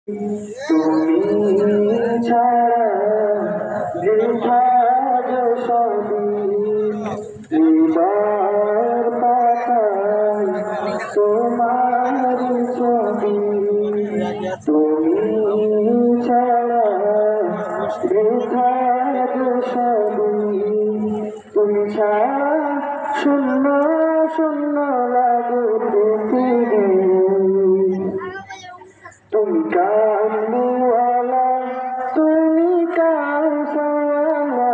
তুমি ছাড়া বিভাগ সবই হৃদয়ের পাতায় তোমার ছবি। তুমি ছাড়া বিভাগ সবই, তুমি ছাড়া শূন্য শূন্য লাগে পৃথিবী। তুমি কামলিওয়ালা, তুমি কাউসারওয়ালা,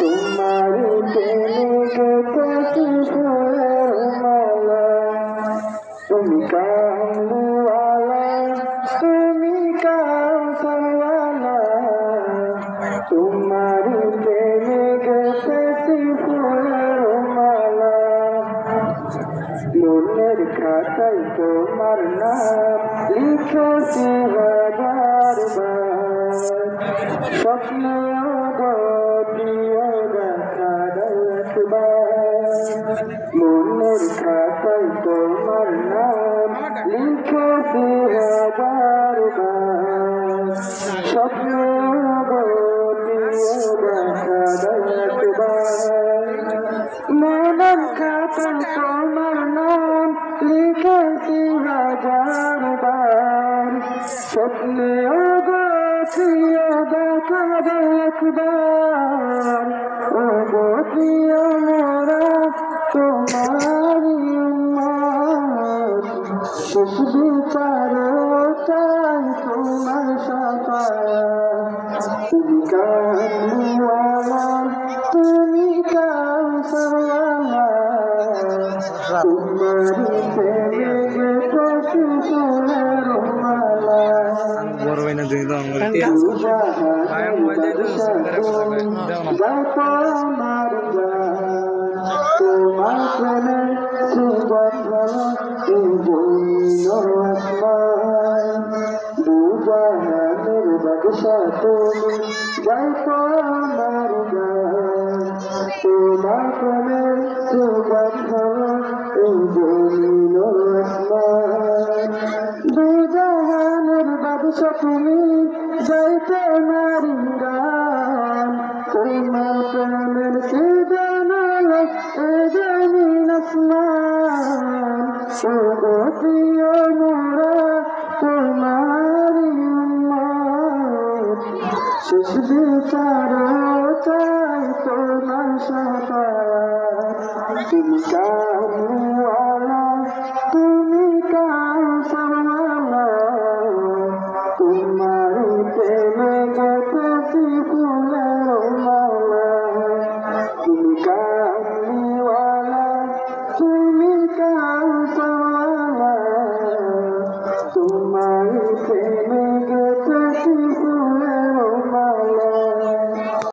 তোমার প্রেমে গেঁথেছি ফুলের মালা। তুমি কামলিওয়ালা, তুমি কাউসারওয়ালা, তোমার প্রেমে গেঁথেছি ফুলের মালা। মনের খাতায় তোমার নাম লিখেছি হাজার বার, স্বপ্নে প্রিয় দেখার একবার। মনের খাতায় তোমার নাম লিখেছি হাজার বার, স্বপ্নে প্রিয় দেখার একবার। মনের খাতায় তোমার নাম লিখেছি হাজার বার, স্বপ্নে প্রিয় দেখার একবার। ও গো প্রিয় মোরা তোমারি উম্মত, শেষ বিচারও চাই তোমার শাফায়াত। তুমি কামলিওয়ালা, তুমি কাউসারওয়ালা, তোমারি প্রেমে গেঁথেছি ফুলের মালা। বড় ভাই না দুই তো আমার তোমার প্রেমে জীবন দুজাহানের বাদশা তুমি, গাইতো আমার গান। তোমার প্রেমে জীবন এই জমিন আসমান। দুজাহানের বাদশা তুমি, গাইতো আমার গান। তোমার প্রেমের সিদানালে এ জমিন আসমান। ও গো প্রিয় মোরা তোমারি উম্মত, শেষ বিচারও চাই তোমার শাফায়াত। তুমি কামলিওয়ালা, তুমি কাউসারওয়ালা, তোমার প্রেমে গেঁথেছি ফুলের মালা। তুমি কামলিওয়ালা, তুমি কাউসারওয়ালা, তোমার প্রেমে